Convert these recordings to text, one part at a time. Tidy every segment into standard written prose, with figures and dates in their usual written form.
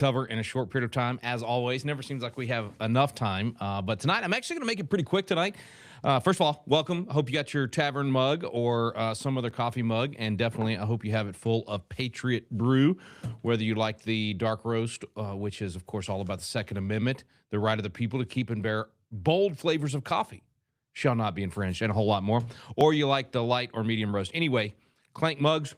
cover in a short period of time, as always. Never seems like we have enough time. But tonight, I'm actually going to make it pretty quick tonight. First of all, welcome. I hope you got your Tavern mug or some other coffee mug. And definitely, I hope you have it full of Patriot Brew, whether you like the dark roast, which is, of course, all about the Second Amendment, the right of the people to keep and bear bold flavors of coffee shall not be infringed, and a whole lot more. Or you like the light or medium roast. Anyway, clank mugs.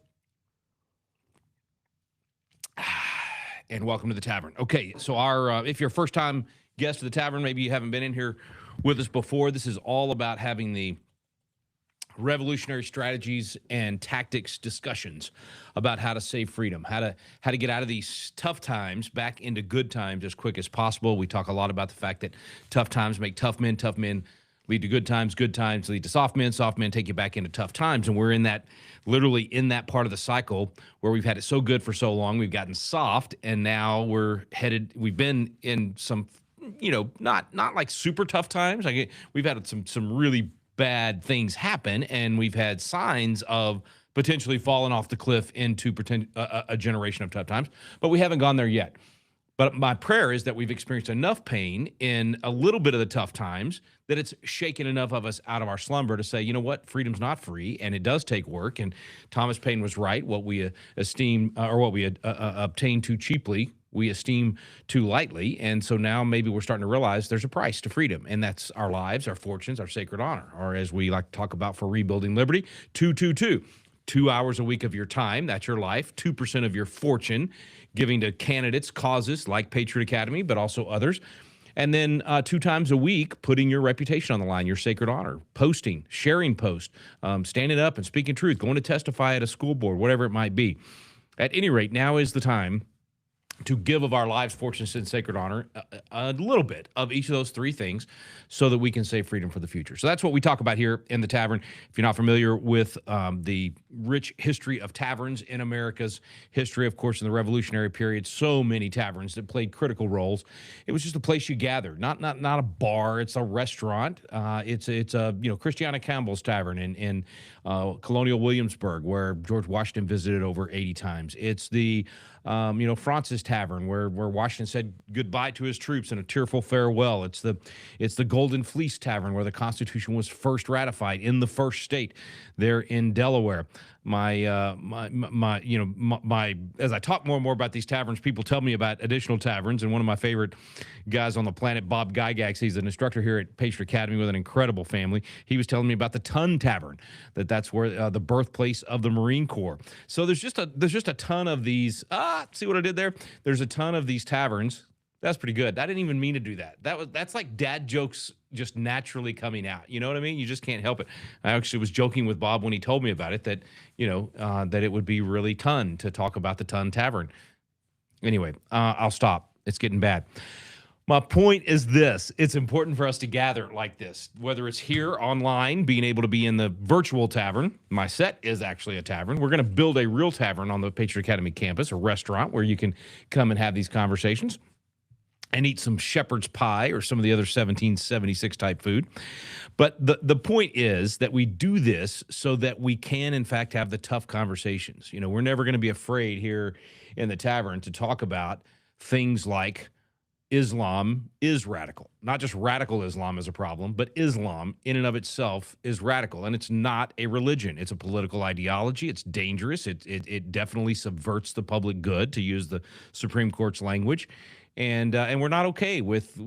And welcome to the Tavern. Okay, so if you're a first-time guest of the Tavern, maybe you haven't been in here with us before, this is all about having the revolutionary strategies and tactics discussions about how to save freedom, how to get out of these tough times back into good times as quick as possible. We talk a lot about the fact that tough times make tough men lead to good times lead to soft men take you back into tough times. And we're literally in that part of the cycle where we've had it so good for so long, we've gotten soft, and now we've been in some, not like super tough times. Like we've had some really bad things happen, and we've had signs of potentially falling off the cliff into a generation of tough times, but we haven't gone there yet. But my prayer is that we've experienced enough pain in a little bit of the tough times that it's shaken enough of us out of our slumber to say, you know what, freedom's not free, and it does take work. And Thomas Paine was right. What we obtain too cheaply, we esteem too lightly. And so now maybe we're starting to realize there's a price to freedom, and that's our lives, our fortunes, our sacred honor, or as we like to talk about for rebuilding liberty, 222. 2 hours a week of your time, that's your life, 2% of your fortune, giving to candidates, causes like Patriot Academy, but also others. And then 2 times a week, putting your reputation on the line, your sacred honor, posting, sharing posts, standing up and speaking truth, going to testify at a school board, whatever it might be. At any rate, now is the time to give of our lives, fortunes, and sacred honor a little bit of each of those 3 things so that we can save freedom for the future. So that's what we talk about here in the Tavern. If you're not familiar with the rich history of taverns in America's history, of course, in the Revolutionary period, so many taverns that played critical roles. It was just a place you gathered, not a bar. It's a restaurant. It's a Christiana Campbell's Tavern in Colonial Williamsburg, where George Washington visited over 80 times. It's the Fraunces Tavern, where Washington said goodbye to his troops in a tearful farewell. It's the Golden Fleece Tavern, where the Constitution was first ratified in the first state there in Delaware. As I talk more and more about these taverns, people tell me about additional taverns, and one of my favorite guys on the planet, Bob Gygax, he's an instructor here at Patriot Academy with an incredible family. He was telling me about the Ton Tavern, that's where the birthplace of the Marine Corps. So there's just a ton of these. See what I did there? There's a ton of these taverns. That's pretty good. I didn't even mean to do that. That's like dad jokes just naturally coming out. You know what I mean? You just can't help it. I actually was joking with Bob when he told me about it that it would be really ton to talk about the Ton Tavern. Anyway, I'll stop. It's getting bad. My point is this. It's important for us to gather like this, whether it's here online, being able to be in the virtual tavern. My set is actually a tavern. We're going to build a real tavern on the Patriot Academy campus, a restaurant where you can come and have these conversations and eat some shepherd's pie or some of the other 1776 type food. But the point is that we do this so that we can, in fact, have the tough conversations. We're never going to be afraid here in the tavern to talk about things like Islam is radical. Not just radical Islam is a problem, but Islam in and of itself is radical. And it's not a religion. It's a political ideology. It's dangerous. It definitely subverts the public good, to use the Supreme Court's language. And we're not okay with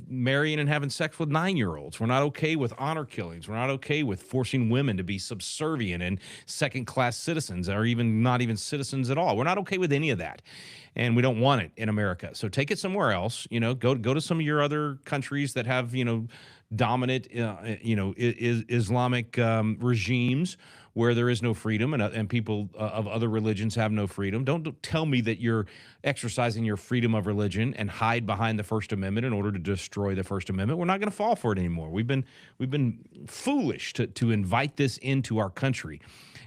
marrying and having sex with 9-year-olds. We're not okay with honor killings. We're not okay with forcing women to be subservient and second-class citizens, or even not even citizens at all. We're not okay with any of that, and we don't want it in America. So take it somewhere else. Go to some of your other countries that have dominant Islamic regimes, where there is no freedom, and people of other religions have no freedom. Don't tell me that you're exercising your freedom of religion and hide behind the First Amendment in order to destroy the First Amendment. We're not going to fall for it anymore. We've been foolish to invite this into our country.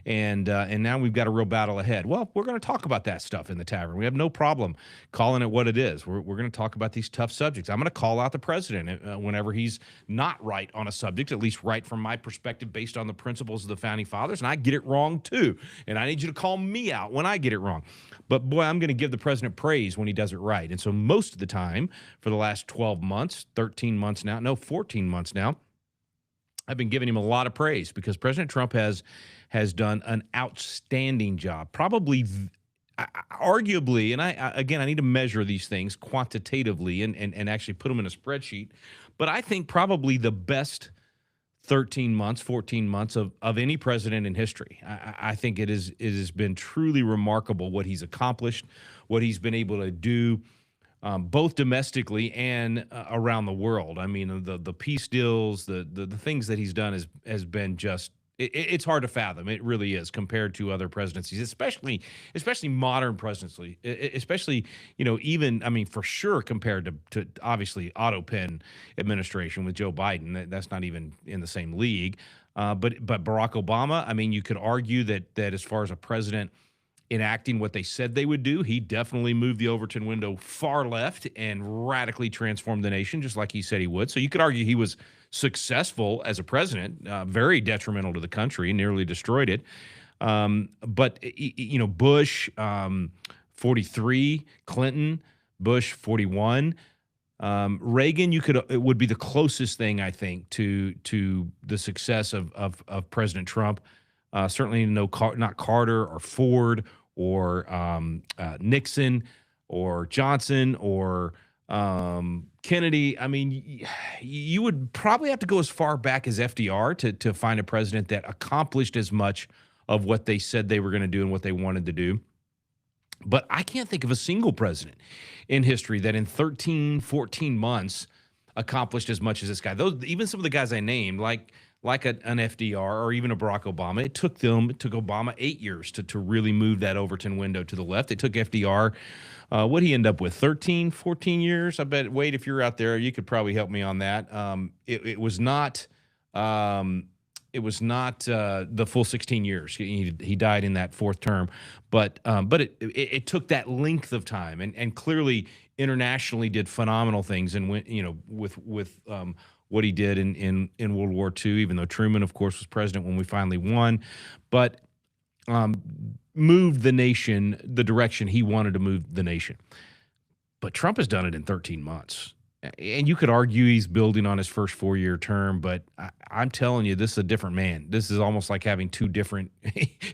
and now we've got a real battle ahead. Well, we're going to talk about that stuff in the tavern. We have no problem calling it what it is. We're going to talk about these tough subjects. I'm going to call out the president whenever he's not right on a subject, at least right from my perspective, based on the principles of the founding fathers, and I get it wrong too. And I need you to call me out when I get it wrong. But boy, I'm going to give the president praise when he does it right. And so most of the time for the last 12 months, 13 months now, no, 14 months now, I've been giving him a lot of praise because President Trump has done an outstanding job, probably arguably, and I need to measure these things quantitatively and actually put them in a spreadsheet, but I think probably the best 13 months, 14 months of any president in history. I think it has been truly remarkable what he's accomplished, what he's been able to do, both domestically and around the world. I mean, the peace deals, the things that he's done has been just it's hard to fathom. It really is compared to other presidencies, especially modern presidency, especially even I mean for sure compared to obviously Otto Penn administration with Joe Biden. That's not even in the same league. But Barack Obama, I mean, you could argue that as far as a president enacting what they said they would do, he definitely moved the Overton window far left and radically transformed the nation, just like he said he would. So you could argue he was successful as a president, very detrimental to the country, nearly destroyed it. But Bush, 43, Clinton, Bush, 41. Reagan, it would be the closest thing, I think, to the success of President Trump. Certainly not Carter or Ford or Nixon or Johnson or Kennedy. I mean, you would probably have to go as far back as FDR to find a president that accomplished as much of what they said they were going to do and what they wanted to do. But I can't think of a single president in history that in 13, 14 months accomplished as much as this guy. Even some of the guys I named, like an FDR or even a Barack Obama, it took Obama 8 years to really move that Overton window to the left. It took FDR, what'd he end up with, 13, 14 years? I bet, Wade, if you're out there, you could probably help me on that. It was not the full 16 years. He died in that fourth term, but it took that length of time, and clearly internationally did phenomenal things, and went with what he did in World War II, even though Truman, of course, was president when we finally won, but moved the nation the direction he wanted to move the nation. But Trump has done it in 13 months. And you could argue he's building on his first 4-year term, but I'm telling you, this is a different man. This is almost like having two different –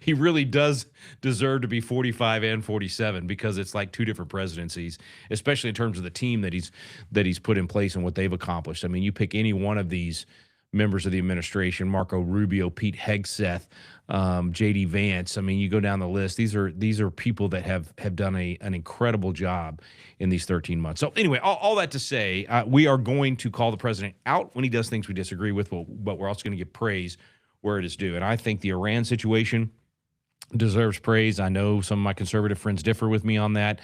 he really does deserve to be 45 and 47 because it's like two different presidencies, especially in terms of the team that he's put in place and what they've accomplished. I mean, you pick any one of these members of the administration, Marco Rubio, Pete Hegseth, J.D. Vance. I mean, you go down the list. These are people that have done an incredible job in these 13 months. So anyway, all that to say, we are going to call the president out when he does things we disagree with, but we're also going to give praise where it is due. And I think the Iran situation deserves praise. I know some of my conservative friends differ with me on that.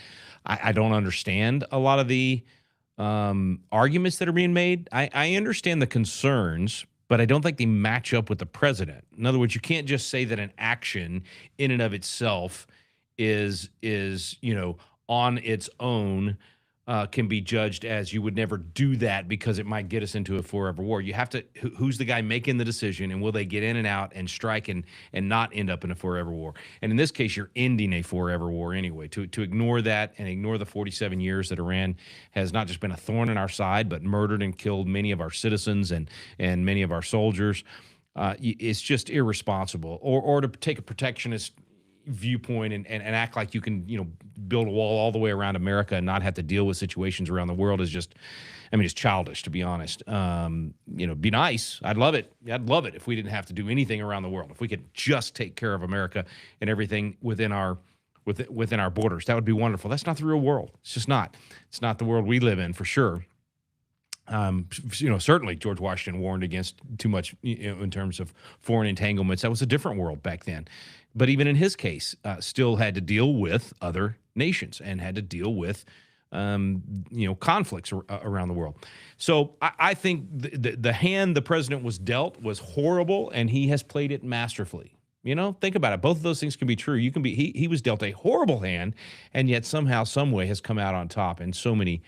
I don't understand a lot of the arguments that are being made. I understand the concerns, but I don't think they match up with the president. In other words, you can't just say that an action in and of itself is on its own can be judged as you would never do that because it might get us into a forever war. You have to, who's the guy making the decision, and will they get in and out and strike and not end up in a forever war? And in this case, you're ending a forever war anyway. To ignore that and ignore the 47 years that Iran has not just been a thorn in our side, but murdered and killed many of our citizens and many of our soldiers, it's just irresponsible. Or to take a protectionist viewpoint and act like you can build a wall all the way around America and not have to deal with situations around the world is just, I mean, it's childish, to be honest. Be nice. I'd love it if we didn't have to do anything around the world. If we could just take care of America and everything within our borders, that would be wonderful. That's not the real world. It's just not. It's not the world we live in, for sure. Certainly George Washington warned against too much in terms of foreign entanglements. That was a different world back then. But even in his case, still had to deal with other nations and had to deal with, conflicts around the world. So I think the hand the president was dealt was horrible, and he has played it masterfully. Think about it. Both of those things can be true. You can be he was dealt a horrible hand, and yet somehow, some way, has come out on top in so many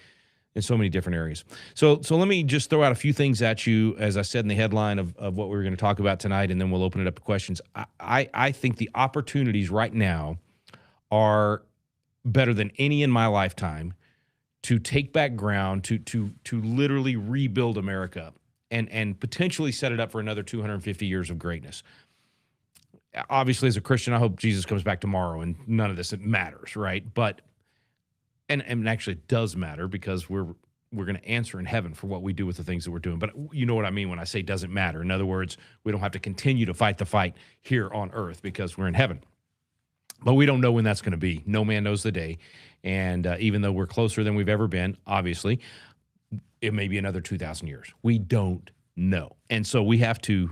different areas. So let me just throw out a few things at you, as I said in the headline of what we were going to talk about tonight, and then we'll open it up to questions. I think the opportunities right now are better than any in my lifetime to take back ground, to literally rebuild America and potentially set it up for another 250 years of greatness. Obviously, as a Christian, I hope Jesus comes back tomorrow and none of this matters, right? But and actually it does matter, because we're going to answer in heaven for what we do with the things that we're doing. But you know what I mean when I say doesn't matter. In other words, we don't have to continue to fight the fight here on earth because we're in heaven. But we don't know when that's going to be. No man knows the day. And even though we're closer than we've ever been, obviously, it may be another 2,000 years. We don't know. And so we have to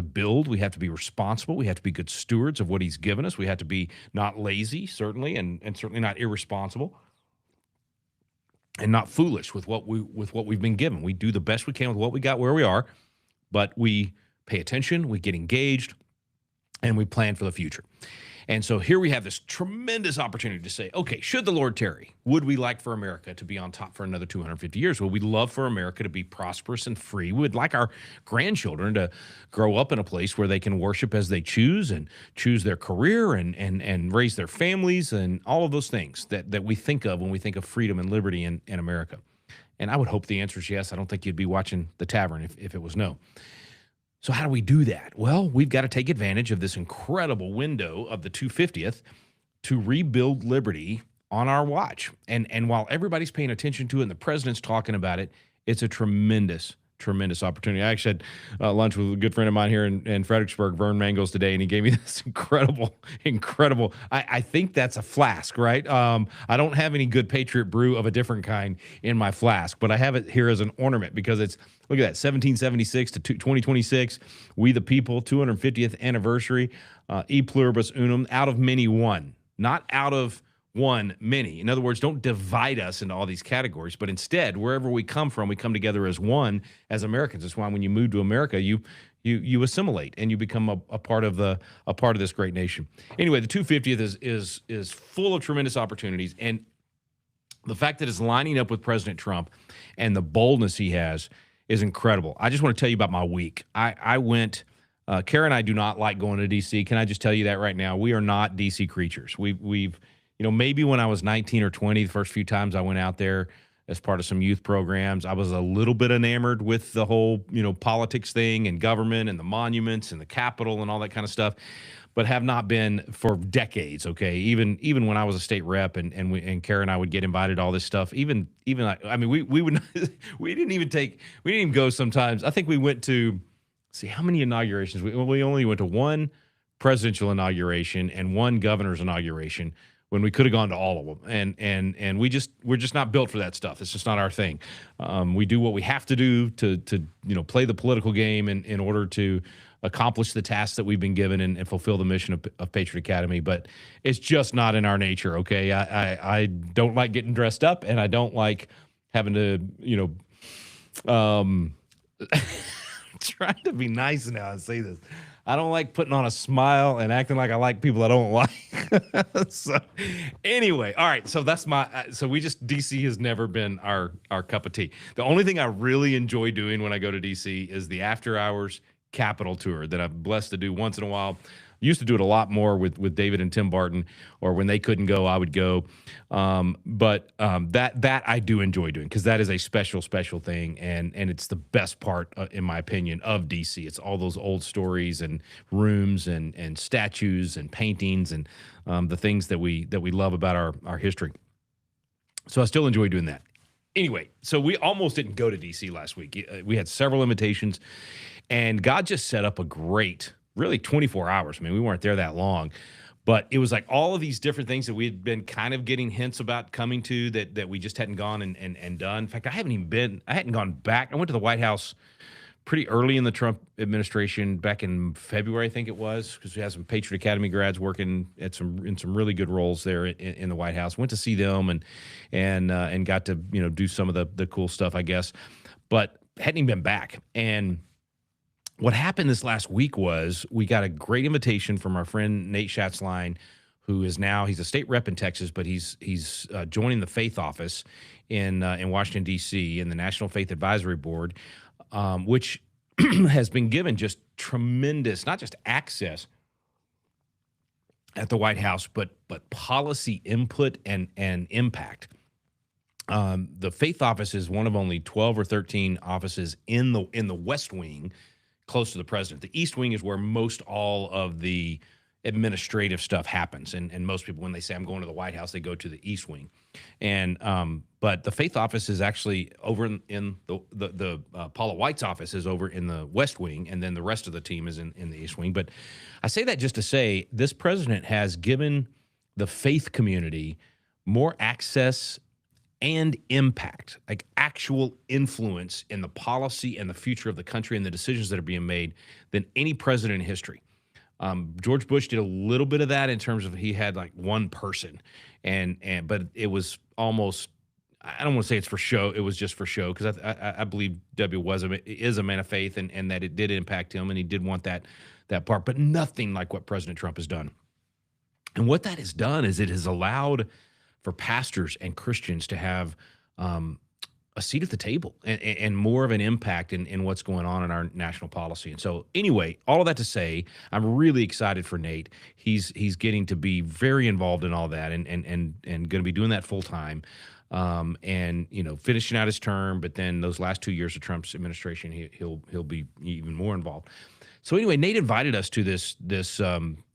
build, we have to be responsible, we have to be good stewards of what he's given us. We have to be not lazy, certainly, and certainly not irresponsible, and not foolish with what we've been given. We do the best we can with what we got where we are, but we pay attention, we get engaged, and we plan for the future. And so here we have this tremendous opportunity to say, okay, should the Lord tarry, would we like for America to be on top for another 250 years? Would we love for America to be prosperous and free? We would like our grandchildren to grow up in a place where they can worship as they choose and choose their career and raise their families and all of those things that we think of when we think of freedom and liberty in America. And I would hope the answer is yes. I don't think you'd be watching the Tavern if it was no. So how do we do that? Well, we've got to take advantage of this incredible window of the 250th to rebuild liberty on our watch. And while everybody's paying attention to it and the president's talking about it, it's a tremendous opportunity. I actually had lunch with a good friend of mine here in Fredericksburg, Vern Mangles, today, and he gave me this incredible, I think that's a flask, right? I don't have any good Patriot brew of a different kind in my flask, but I have it here as an ornament because it's, look at that, 1776 to 2026, We the People, 250th anniversary, e pluribus unum, out of many one, not out of one many. In other words, don't divide us into all these categories, but instead, wherever we come from, we come together as one, as Americans. That's why when you move to America, you assimilate and you become a part of this great nation. Anyway, the 250th is full of tremendous opportunities, and the fact that it's lining up with President Trump and the boldness he has is incredible. I just want to tell you about my week. I went. Kara and I do not like going to D.C. Can I just tell you that right now? We are not D.C. creatures. We've maybe when I was 19 or 20, the first few times I went out there as part of some youth programs, I was a little bit enamored with the whole, politics thing and government and the monuments and the Capitol and all that kind of stuff, but have not been for decades. Okay, even when I was a state rep and Kara and I would get invited to all this stuff. We would we didn't even go sometimes. I think we went to how many inaugurations we only went to one presidential inauguration and one governor's inauguration, when we could have gone to all of them. And we're just not built for that stuff. It's just not our thing. We do what we have to do to play the political game in order to accomplish the tasks that we've been given and fulfill the mission of Patriot Academy. But it's just not in our nature, okay? I don't like getting dressed up, and I don't like having to, trying to be nice now and say this. I don't like putting on a smile and acting like I like people I don't like. So anyway, all right. So that's DC has never been our cup of tea. The only thing I really enjoy doing when I go to DC is the after hours Capitol tour that I'm blessed to do once in a while. Used to do it a lot more with David and Tim Barton, or when they couldn't go, I would go. But that I do enjoy doing, because that is a special thing, and it's the best part, in my opinion, of DC. It's all those old stories and rooms and statues and paintings and the things that we love about our history. So I still enjoy doing that. Anyway, so we almost didn't go to DC last week. We had several invitations, and God just set up a great, really 24 hours. I mean, we weren't there that long, but it was like all of these different things that we had been kind of getting hints about coming to that we just hadn't gone and done. In fact, I hadn't gone back. I went to the White House pretty early in the Trump administration, back in February, I think it was, because we had some Patriot Academy grads working in some really good roles there in the White House. Went to see them and got to, do some of the cool stuff, I guess, but hadn't even been back. And what happened this last week was we got a great invitation from our friend Nate Schatzline, who is now he's a state rep in Texas, but he's joining the Faith Office in Washington D.C. in the National Faith Advisory Board, which has been given just tremendous, not just access at the White House, but policy input and impact. The Faith Office is one of only 12 or 13 offices in the West Wing, close to the president. The East Wing is where most all of the administrative stuff happens, and most people, when they say I'm going to the White House, they go to the East Wing. And but the Faith Office is actually over in the Paula White's office is over in the West Wing, and then the rest of the team is in the East Wing. But I say that just to say this president has given the faith community more access and impact, like actual influence in the policy and the future of the country and the decisions that are being made than any president in history. George Bush did a little bit of that in terms of he had like one person, but it was almost, I don't want to say it's for show. It was just for show, because I believe W is a man of faith, and that it did impact him, and he did want that part, but nothing like what President Trump has done. And what that has done is it has allowed for pastors and Christians to have a seat at the table and more of an impact in what's going on in our national policy. And so anyway, all of that to say, I'm really excited for Nate. He's getting to be very involved in all that and going to be doing that full time. And finishing out his term, but then those last 2 years of Trump's administration, he'll be even more involved. So anyway, Nate invited us to this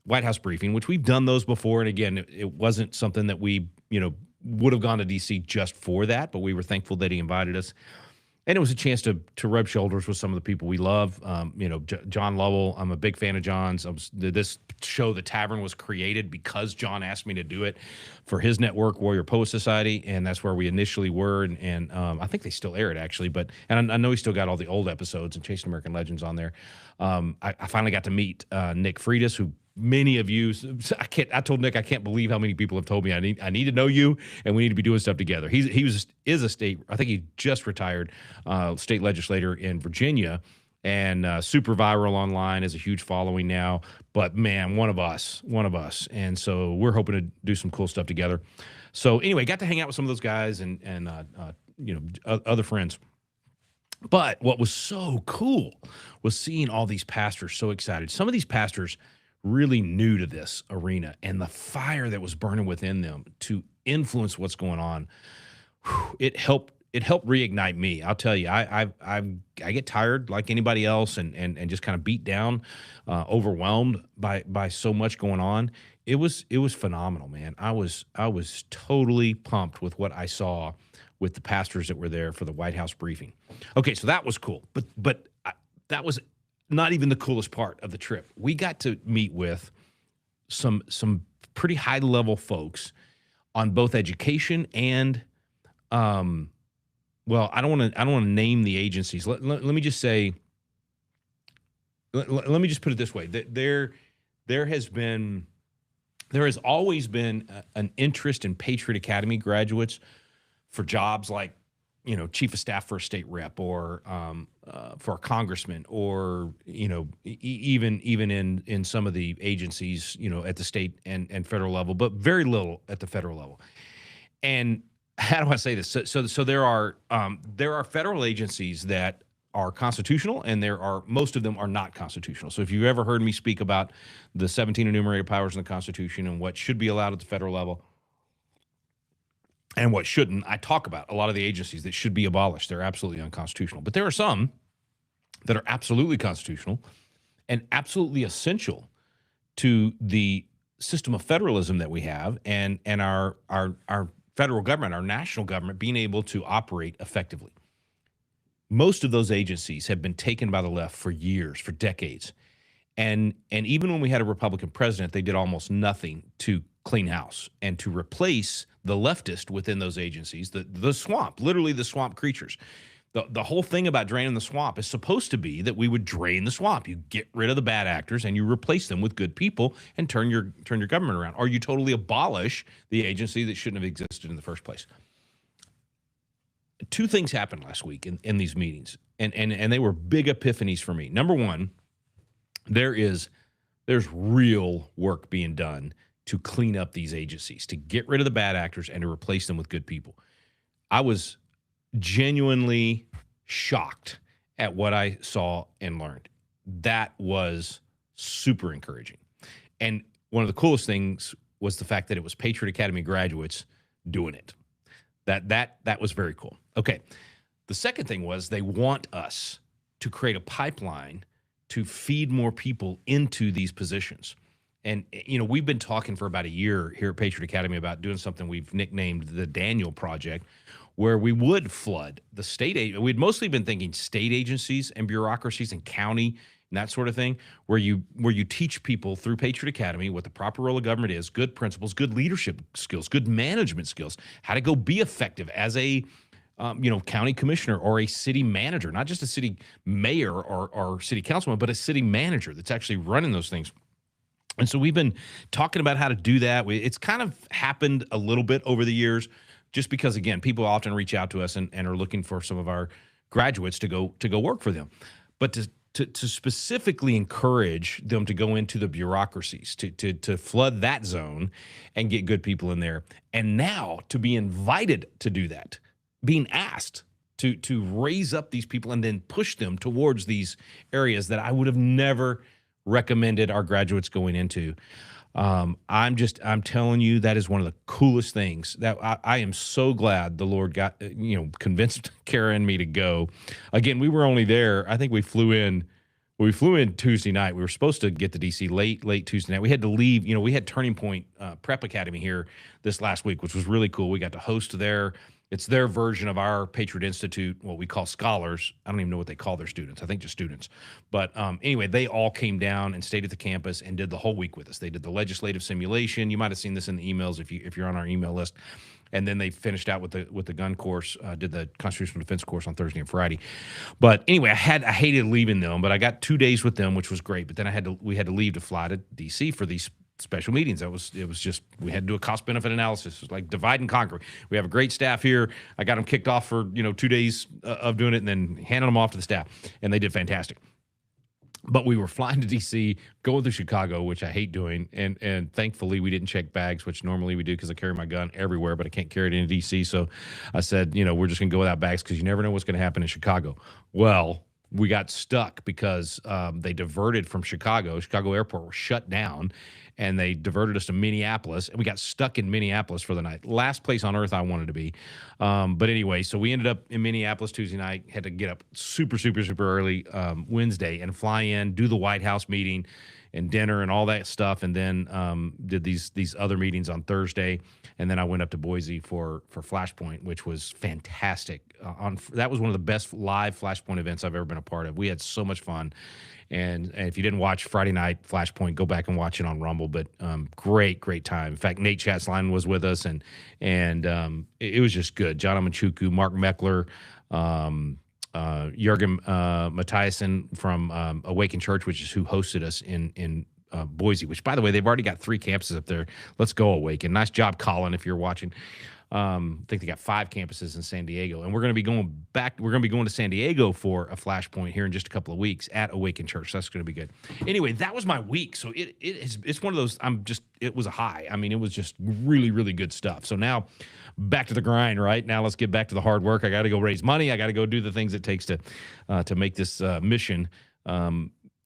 White House briefing, which we've done those before. And again, it wasn't something that we, would have gone to D.C. just for that, but we were thankful that he invited us. And it was a chance to rub shoulders with some of the people we love. John Lovell, I'm a big fan of John's. This show, The Tavern, was created because John asked me to do it for his network, Warrior Poet Society, and that's where we initially were. And I think they still air it, actually. And I know he still got all the old episodes and Chasing American Legends on there. I finally got to meet Nick Freitas, who many of you, I told Nick, I can't believe how many people have told me I need to know you, and we need to be doing stuff together. He is a state, I think he just retired, state legislator in Virginia, and super viral online, has a huge following now. But man, one of us. And so we're hoping to do some cool stuff together. So anyway, got to hang out with some of those guys and other friends. But what was so cool was seeing all these pastors so excited. Some of these pastors really new to this arena, and the fire that was burning within them to influence what's going on. It helped reignite me. I'll tell you, I get tired like anybody else, and just kind of beat down, overwhelmed by so much going on. It was phenomenal, man. I was totally pumped with what I saw with the pastors that were there for the White House briefing. Okay, so that was cool, but that was not even the coolest part of the trip. We got to meet with some pretty high level folks on both education and, well, I don't want to name the agencies. Let me just say, let me just put it this way: that there has always been an interest in Patriot Academy graduates for jobs like, chief of staff for a state rep, or for a congressman, or even in some of the agencies, at the state and federal level, but very little at the federal level. And how do I say this? So there are federal agencies that are constitutional, and most of them are not constitutional. So if you've ever heard me speak about the 17 enumerated powers in the Constitution and what should be allowed at the federal level and what shouldn't, I talk about a lot of the agencies that should be abolished. They're absolutely unconstitutional. But there are some that are absolutely constitutional and absolutely essential to the system of federalism that we have, and our federal government, our national government, being able to operate effectively. Most of those agencies have been taken by the left for years, for decades. And even when we had a Republican president, they did almost nothing to clean house and to replace the leftist within those agencies, the swamp, literally the swamp creatures. The whole thing about draining the swamp is supposed to be that we would drain the swamp. You get rid of the bad actors and you replace them with good people and turn your government around, or you totally abolish the agency that shouldn't have existed in the first place. two things happened last week in these meetings, and they were big epiphanies for me. Number one, there's real work being done to clean up these agencies, to get rid of the bad actors and to replace them with good people. I was genuinely shocked at what I saw and learned. That was super encouraging. And one of the coolest things was the fact that it was Patriot Academy graduates doing it. That was very cool. Okay. The second thing was they want us to create a pipeline to feed more people into these positions. And, we've been talking for about a year here at Patriot Academy about doing something we've nicknamed the Daniel Project, where we would flood the state. We'd mostly been thinking state agencies and bureaucracies and county and that sort of thing, where you teach people through Patriot Academy what the proper role of government is, good principles, good leadership skills, good management skills, how to go be effective as a county commissioner or a city manager, not just a city mayor or city councilman, but a city manager that's actually running those things. And so we've been talking about how to do that. It's kind of happened a little bit over the years, just because, again, people often reach out to us and are looking for some of our graduates to go work for them. But to specifically encourage them to go into the bureaucracies, to flood that zone and get good people in there. And now to be invited to do that, being asked to raise up these people and then push them towards these areas that I would have never recommended our graduates going into. I'm telling you, that is one of the coolest things. That I am so glad the Lord got, convinced Kara and me to go. Again, we were only there. I think we flew in Tuesday night. We were supposed to get to DC late Tuesday night. We had to leave. We had Turning Point Prep Academy here this last week, which was really cool. We got to host there. It's their version of our Patriot Institute, what we call scholars. I don't even know what they call their students. I think just students. But anyway, they all came down and stayed at the campus and did the whole week with us. They did the legislative simulation. You might have seen this in the emails if you're on our email list. And then they finished out with the gun course, did the constitutional defense course on Thursday and Friday. But anyway, I hated leaving them, but I got 2 days with them, which was great. But then we had to leave to fly to DC for these special meetings. It was just, we had to do a cost benefit analysis. It was like divide and conquer. We have a great staff here. I got them kicked off for 2 days of doing it and then handing them off to the staff, and they did fantastic. But we were flying to DC, going through Chicago, which I hate doing, and thankfully we didn't check bags, which normally we do because I carry my gun everywhere, but I can't carry it in DC. So I said, we're just gonna go without bags because you never know what's gonna happen in Chicago. Well, we got stuck because they diverted from Chicago. Chicago Airport was shut down, and they diverted us to Minneapolis, and we got stuck in Minneapolis for the night. Last place on earth I wanted to be. But anyway, so we ended up in Minneapolis Tuesday night, had to get up super, super, super early Wednesday and fly in, do the White House meeting and dinner and all that stuff, and then did these other meetings on Thursday. And then I went up to Boise for Flashpoint, which was fantastic. That was one of the best live Flashpoint events I've ever been a part of. We had so much fun. And if you didn't watch Friday night Flashpoint, go back and watch it on Rumble. But great time. In fact, Nate Chatzline was with us, and it was just good. John Amachuku, Mark Meckler, Jurgen Mathiasen from Awaken Church, which is who hosted us in Boise, which, by the way, they've already got 3 campuses up there. Let's go, Awaken. Nice job, Colin, if you're watching. I think they got 5 campuses in San Diego, and we're going to be going back. We're going to be going to San Diego for a Flashpoint here in just a couple of weeks at Awaken Church. So that's going to be good. Anyway, that was my week. So it's one of those. It was a high. I mean, it was just really, really good stuff. So now back to the grind. Right now, let's get back to the hard work. I got to go raise money. I got to go do the things it takes to make this mission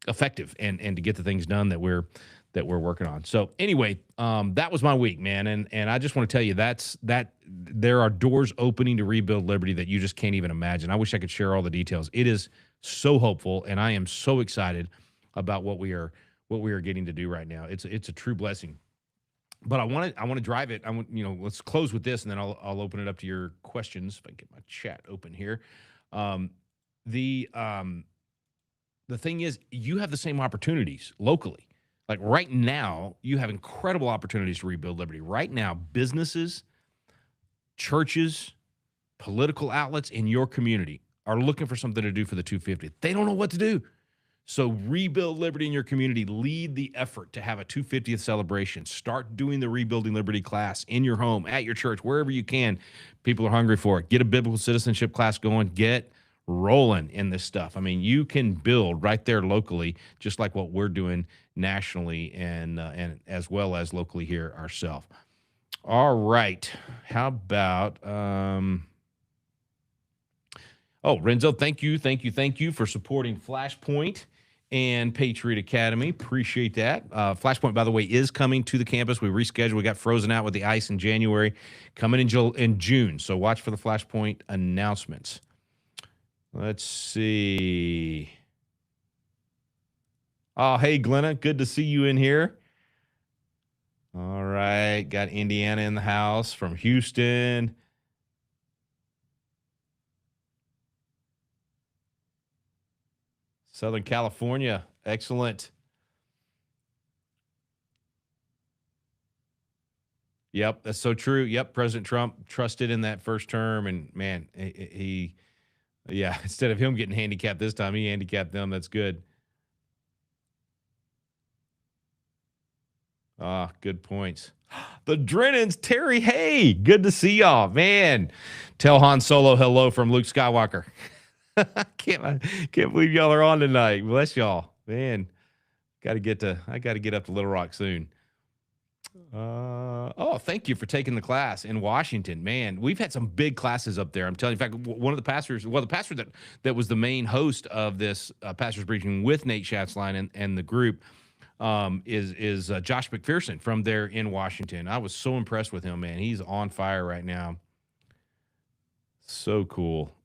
effective and to get the things done that we're working on. So anyway, that was my week, man. And I just want to tell you that there are doors opening to rebuild Liberty that you just can't even imagine. I wish I could share all the details. It is so hopeful, and I am so excited about what we are getting to do right now. It's a true blessing. But I want to drive it. Let's close with this, and then I'll open it up to your questions. If I can get my chat open here. The thing is, you have the same opportunities locally. Like right now, you have incredible opportunities to rebuild Liberty. Right now, businesses, churches, political outlets in your community are looking for something to do for the 250th. They don't know what to do. So rebuild liberty in your community. Lead the effort to have a 250th celebration. Start doing the Rebuilding Liberty class in your home, at your church, wherever you can. People are hungry for it. Get a biblical citizenship class going. Get rolling in this stuff. I mean, you can build right there locally, just like what we're doing nationally and as well as locally here ourselves. All right. How about Renzo, thank you for supporting Flashpoint and Patriot Academy. Appreciate that. Flashpoint, by the way, is coming to the campus. We rescheduled. We got frozen out with the ice in January, coming in June. So watch for the Flashpoint announcements. Let's see. Oh, hey, Glenna. Good to see you in here. All right. Got Indiana in the house from Houston. Southern California. Excellent. Yep, that's so true. Yep, President Trump trusted in that first term, and man, yeah, instead of him getting handicapped this time, he handicapped them. That's good. Ah, good points. The Drennans, Terry, hey, good to see y'all, man. Tell Han Solo hello from Luke Skywalker. I can't believe y'all are on tonight. Bless y'all, man. I got to get up to Little Rock soon. Thank you for taking the class in Washington, man. We've had some big classes up there. I'm telling you. In fact, one of the pastors, the pastor that was the main host of this pastor's briefing with Nate Schatzline and the group is Josh McPherson from there in Washington. I was so impressed with him, man. He's on fire right now. So cool.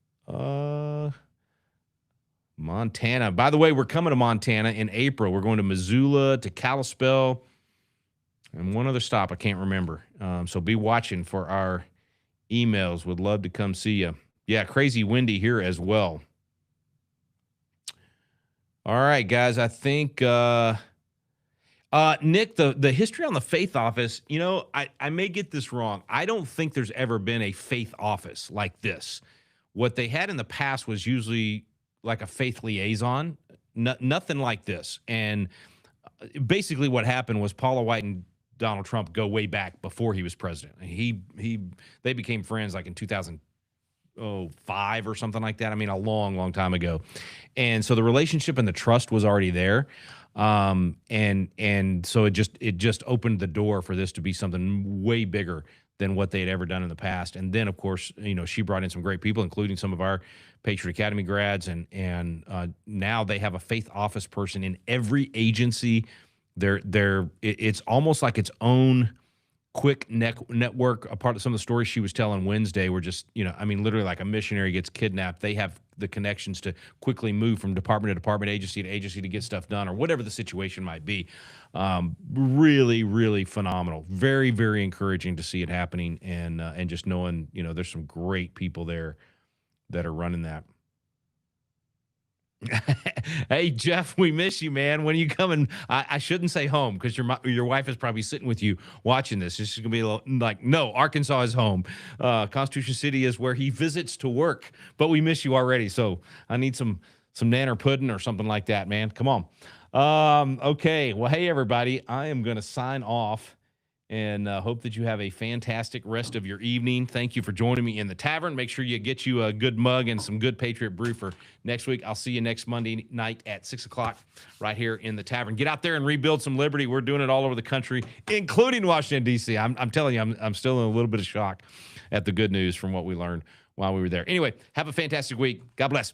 Montana. By the way, we're coming to Montana in April. We're going to Missoula, to Kalispell, and one other stop I can't remember. So be watching for our emails. Would love to come see you. Yeah, crazy windy here as well. All right, guys. I think Nick, the history on the faith office, you know, I may get this wrong. I don't think there's ever been a faith office like this. What they had in the past was usually like a faith liaison, nothing like this. And basically what happened was Paula White and Donald Trump go way back before he was president. They became friends like in 2005 or something like that. I mean, a long, long time ago. And so the relationship and the trust was already there. And so it just opened the door for this to be something way bigger than what they had ever done in the past. And then, of course, you know, she brought in some great people, including some of our Patriot Academy grads. And now they have a faith office person in every agency. It's almost like its own quick network. A part of some of the stories she was telling Wednesday were just, you know, I mean, literally like a missionary gets kidnapped. They have the connections to quickly move from department to department, agency to agency to get stuff done or whatever the situation might be. Really, really phenomenal. Very, very encouraging to see it happening and just knowing, you know, there's some great people there that are running that. Hey, Jeff, we miss you, man. When are you coming? I shouldn't say home because your wife is probably sitting with you watching this. It's going to be like, no, Arkansas is home. Constitution City is where he visits to work, but we miss you already. So I need some nanner pudding or something like that, man. Come on. Okay. Well, hey, everybody, I am going to sign off and hope that you have a fantastic rest of your evening. Thank you for joining me in the tavern. Make sure you get you a good mug and some good Patriot brew for next week. I'll see you next Monday night at 6 o'clock right here in the tavern. Get out there and rebuild some liberty. We're doing it all over the country, including Washington, D.C. I'm telling you, I'm still in a little bit of shock at the good news from what we learned while we were there. Anyway, have a fantastic week. God bless.